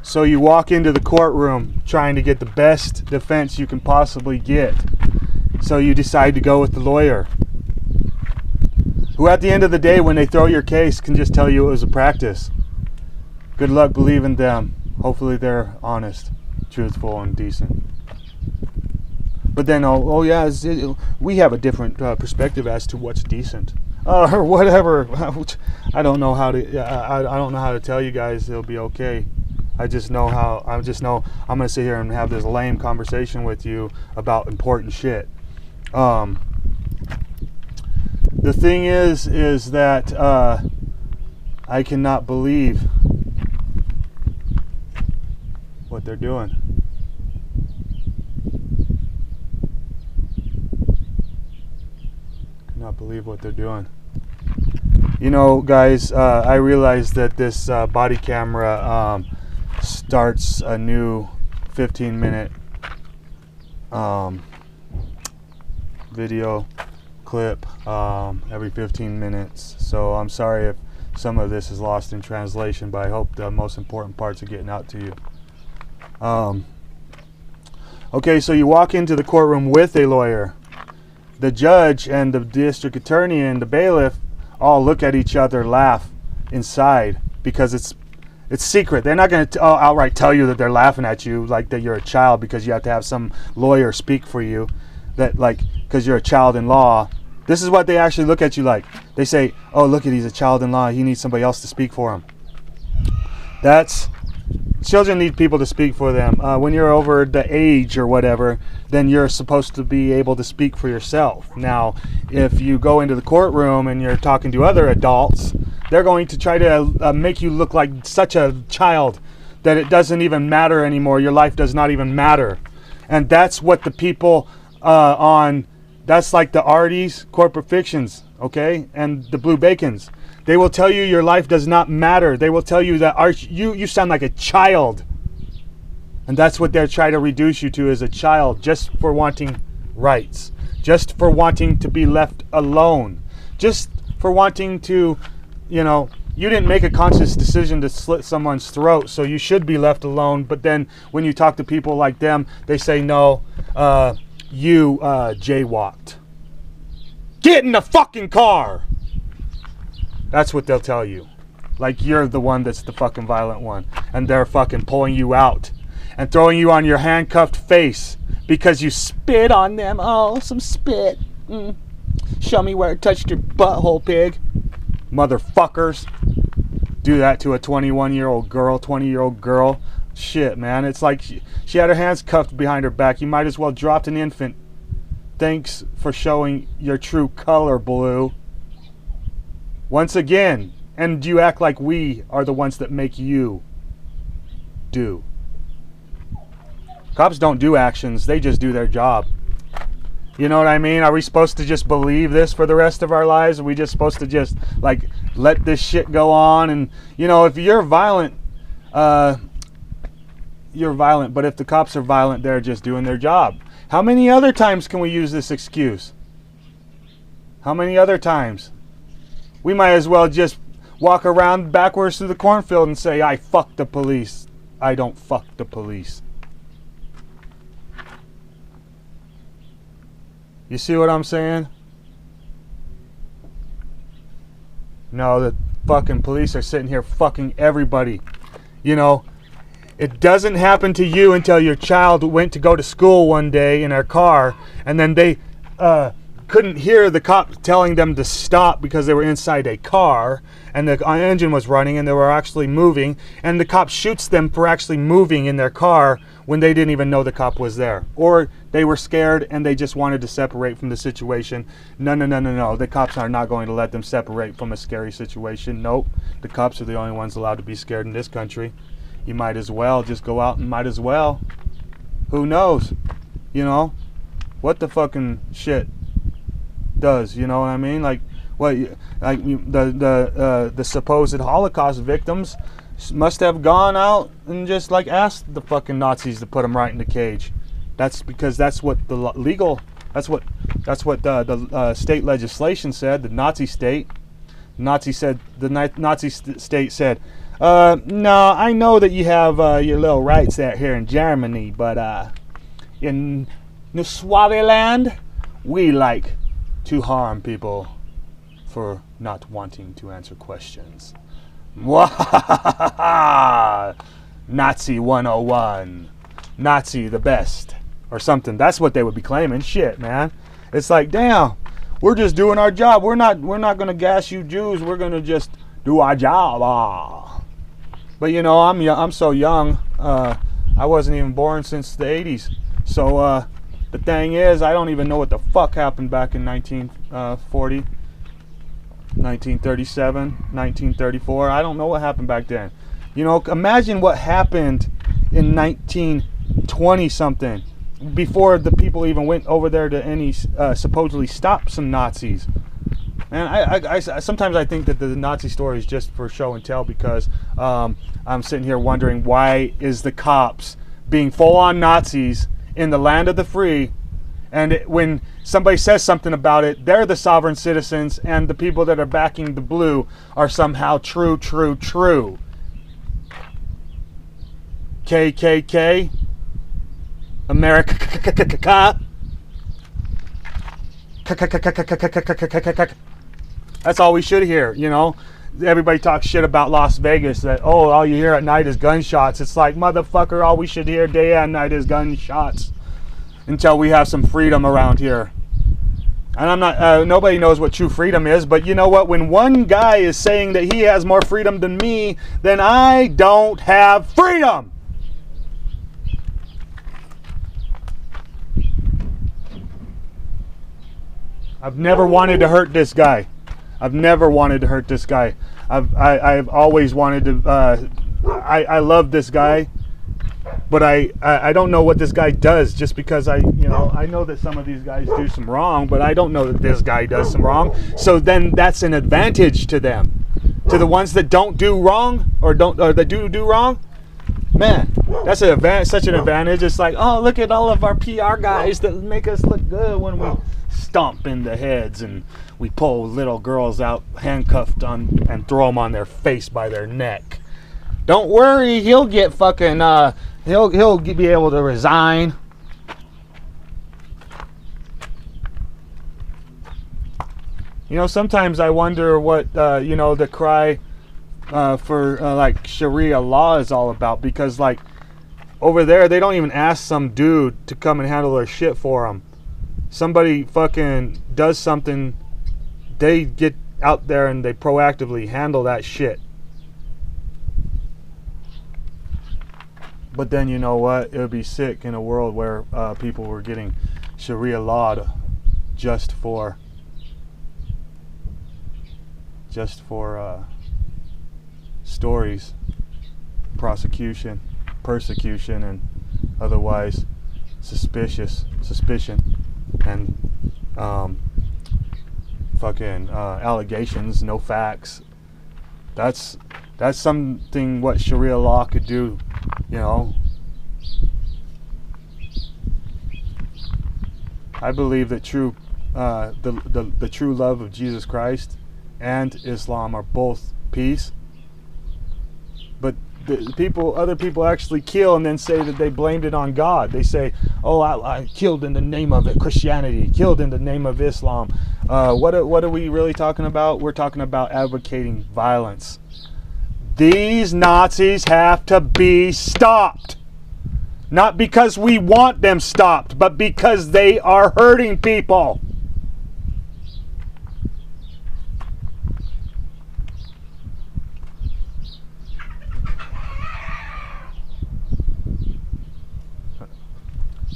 So you walk into the courtroom trying to get the best defense you can possibly get. So you decide to go with the lawyer, who at the end of the day, when they throw your case, can just tell you it was a practice. Good luck believing them. Hopefully they're honest, truthful, and decent. But then, we have a different perspective as to what's decent, or whatever. I don't know how to. I don't know how to tell you guys it'll be okay. I just know I'm gonna sit here and have this lame conversation with you about important shit. The thing is that I cannot believe what they're doing. Cannot believe what they're doing. You know, guys, I realize that this body camera starts a new 15-minute video clip every 15 minutes. So I'm sorry if some of this is lost in translation, but I hope the most important parts are getting out to you. Okay, so you walk into the courtroom with a lawyer. The judge and the district attorney and the bailiff all look at each other, laugh inside, because it's secret. They're not going to outright tell you that they're laughing at you like that you're a child because you have to have some lawyer speak for you, that like because you're a child in law. This is what they actually look at you like. They say, oh, look at, he's a child in law, he needs somebody else to speak for him. Children need people to speak for them. When you're over the age or whatever, then you're supposed to be able to speak for yourself. Now, if you go into the courtroom and you're talking to other adults, they're going to try to make you look like such a child that it doesn't even matter anymore. Your life does not even matter. And that's what the people that's like the Arties, corporate fictions, okay, and the Blue Bacons. They will tell you your life does not matter. They will tell you that you sound like a child. And that's what they're trying to reduce you to, as a child, just for wanting rights. Just for wanting to be left alone. Just for wanting to, you didn't make a conscious decision to slit someone's throat, so you should be left alone. But then when you talk to people like them, they say, no, you jaywalked. Get in the fucking car! That's what they'll tell you. Like you're the one that's the fucking violent one. And they're fucking pulling you out and throwing you on your handcuffed face because you spit on them. Oh, some spit. Show me where it touched your butthole, pig. Motherfuckers. Do that to a 21-year-old girl, 20-year-old girl. Shit, man. It's like she had her hands cuffed behind her back. You might as well dropped an infant. Thanks for showing your true color, Blue. Once again, and you act like we are the ones that make you do. Cops don't do actions, they just do their job. You know what I mean? Are we supposed to just believe this for the rest of our lives? Are we just supposed to just like let this shit go on? And if you're violent, you're violent, but if the cops are violent, they're just doing their job. How many other times can we use this excuse? How many other times? We might as well just walk around backwards through the cornfield and say, I fuck the police. I don't fuck the police. You see what I'm saying? No, the fucking police are sitting here fucking everybody. It doesn't happen to you until your child went to go to school one day in their car, and then they couldn't hear the cop telling them to stop because they were inside a car and the engine was running and they were actually moving, and the cop shoots them for actually moving in their car when they didn't even know the cop was there, or they were scared and they just wanted to separate from the situation. No, the cops are not going to let them separate from a scary situation. Nope, the cops are the only ones allowed to be scared in this country. You might as well just go out and might as well. Who knows? What the fucking shit does, you know what I mean? Like the supposed Holocaust victims must have gone out and just like asked the fucking Nazis to put them right in the cage. That's because that's what the legal, that's what the state legislation said. The Nazi state, the Nazi state said, No, I know that you have your little rights out here in Germany, but in New Swaziland, we like to harm people for not wanting to answer questions. Nazi 101. Nazi the best. Or something. That's what they would be claiming. Shit, man. It's like, damn, we're just doing our job. We're not gonna gas you Jews. We're gonna just do our job. But you know, I'm so young. I wasn't even born since the 80s. So the thing is, I don't even know what the fuck happened back in 1940, 1937, 1934. I don't know what happened back then. You know, imagine what happened in 1920 something. Before the people even went over there to any supposedly stop some Nazis. And I sometimes I think that the Nazi story is just for show and tell, because I'm sitting here wondering, why is the cops being full-on Nazis in the land of the free, and when somebody says something about it, they're the sovereign citizens, and the people that are backing the blue are somehow true. KKK, America. That's all we should hear, you know. Everybody talks shit about Las Vegas, that, oh, all you hear at night is gunshots. It's like, motherfucker, all we should hear day and night is gunshots until we have some freedom around here. And I'm not, nobody knows what true freedom is, but you know what? When one guy is saying that he has more freedom than me, then I don't have freedom. I've never wanted to hurt this guy. I've never wanted to hurt this guy. I've always wanted to. I love this guy, but I don't know what this guy does. Just because I know that some of these guys do some wrong, but I don't know that this guy does some wrong. So then that's an advantage to them, to the ones that don't do wrong or that do wrong. Man, that's such an advantage. It's like, oh, look at all of our PR guys that make us look good when we stomp in the heads and we pull little girls out handcuffed on and throw them on their face by their neck. Don't worry, he'll get fucking he'll be able to resign. You know, sometimes I wonder what the cry for like Sharia law is all about, because like over there they don't even ask some dude to come and handle their shit for them. Somebody fucking does something, they get out there and they proactively handle that shit. But then you know what? It would be sick in a world where people were getting Sharia lawed just for stories, prosecution, persecution, and otherwise suspicion, and fucking allegations, no facts. That's something what Sharia law could do, you know. I believe that the true love of Jesus Christ and Islam are both peace. But other people actually kill and then say that they blamed it on God. They say, oh, I killed in the name of it, Christianity, killed in the name of Islam. What are we really talking about? We're talking about advocating violence. These Nazis have to be stopped. Not because we want them stopped, but because they are hurting people.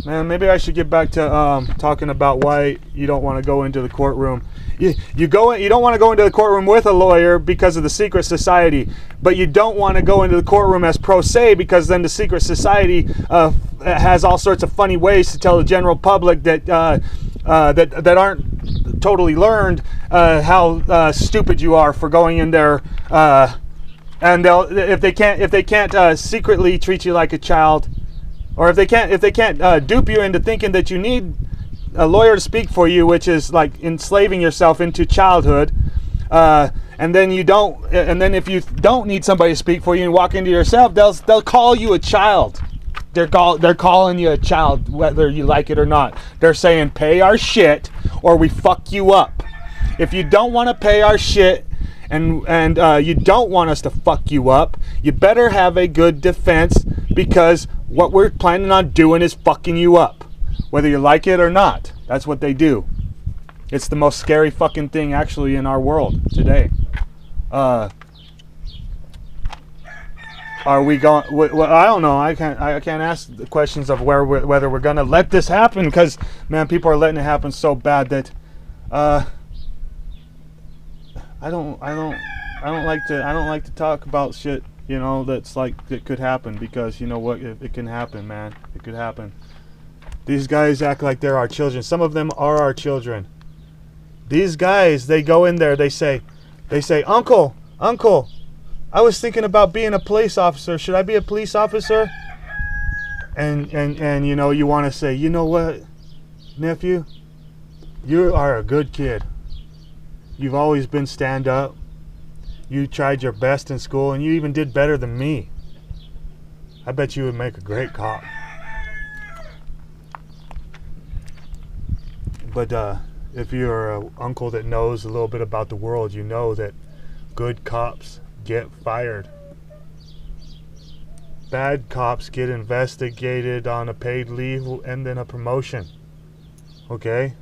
Man, maybe I should get back to talking about why you don't want to go into the courtroom. You don't want to go into the courtroom with a lawyer because of the secret society, but you don't want to go into the courtroom as pro se, because then the secret society has all sorts of funny ways to tell the general public that that aren't totally learned how stupid you are for going in there. And if they can't secretly treat you like a child. Or if they can't dupe you into thinking that you need a lawyer to speak for you, which is like enslaving yourself into childhood, and and then if you don't need somebody to speak for you and walk into yourself, they'll call you a child. They're calling you a child, whether you like it or not. They're saying, pay our shit or we fuck you up. If you don't want to pay our shit and you don't want us to fuck you up, you better have a good defense, because what we're planning on doing is fucking you up, whether you like it or not. That's what they do. It's the most scary fucking thing actually in our world today. Are we going? Well, I don't know. I can't ask the questions of whether we're gonna let this happen, because man, people are letting it happen so bad that I don't like to talk about shit, you know, that's like it could happen, because you know what, it can happen, man. It could happen. These guys act like they're our children. Some of them are our children. These guys, they go in there, they say, Uncle, I was thinking about being a police officer. Should I be a police officer? And you know, you want to say, you know what, nephew, you are a good kid. You've always been stand up. You tried your best in school, and you even did better than me. I bet you would make a great cop. But if you're an uncle that knows a little bit about the world, you know that good cops get fired. Bad cops get investigated on a paid leave and then a promotion. Okay?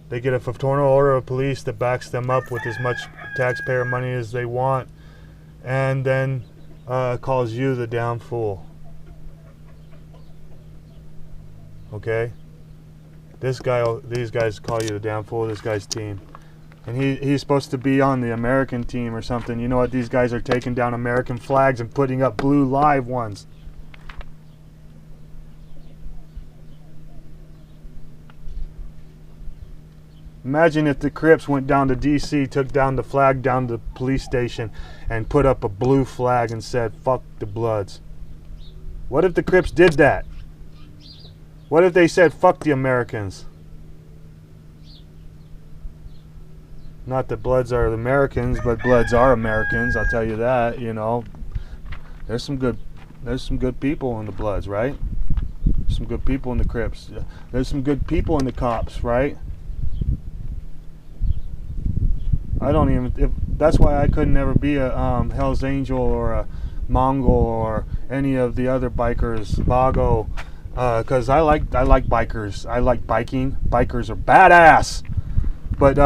They get a fraternal order of police that backs them up with as much taxpayer money as they want, and then calls you the damn fool. Okay? These guys call you the damn fool, this guy's team. And he's supposed to be on the American team or something. You know what? These guys are taking down American flags and putting up blue live ones. Imagine if the Crips went down to DC, took down the flag down to the police station, and put up a blue flag and said, fuck the Bloods. What if the Crips did that? What if they said, fuck the Americans? Not that Bloods are the Americans, but Bloods are Americans, I'll tell you that, you know. There's some good people in the Bloods, right? There's some good people in the Crips. There's some good people in the cops, right? That's why I could never be a Hell's Angel or a Mongol or any of the other bikers, Bago, because I like bikers. I like biking. Bikers are badass. But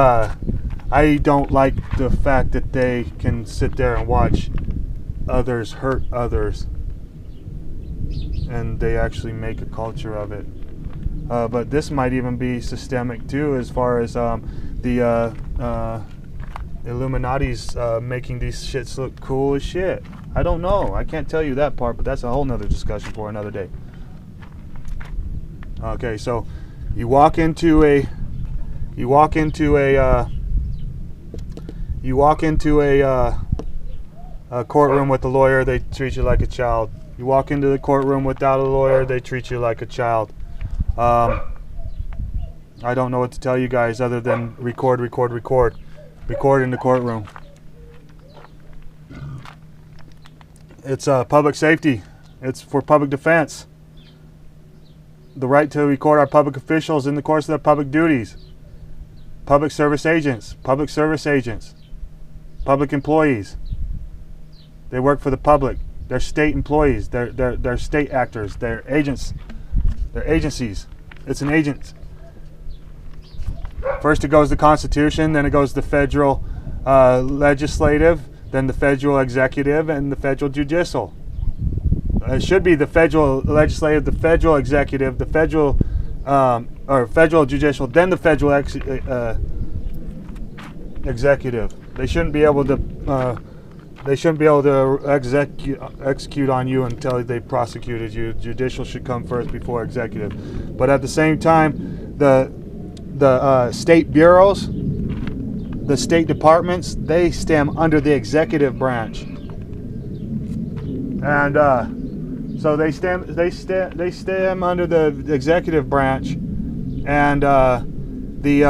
I don't like the fact that they can sit there and watch others hurt others, and they actually make a culture of it. But this might even be systemic too, as far as the Illuminati's making these shits look cool as shit. I don't know. I can't tell you that part, but that's a whole nother discussion for another day. Okay, so you walk into a courtroom with a lawyer, they treat you like a child. You walk into the courtroom without a lawyer, they treat you like a child. I don't know what to tell you guys other than record in the courtroom. It's public safety. It's for public defense. The right to record our public officials in the course of their public duties. Public service agents, public employees. They work for the public. They're state employees. They're state actors. They're agents. They're agencies. It's an agent. First it goes the Constitution, then it goes the federal legislative, then the federal executive, and the federal judicial. It should be the federal legislative, the federal executive, the federal or federal judicial, then the federal executive. They shouldn't be able to execute on you until they prosecuted you. Judicial should come first before executive. But at the same time, the state bureaus, the state departments, they stem under the executive branch, and so they stem under the executive branch, and the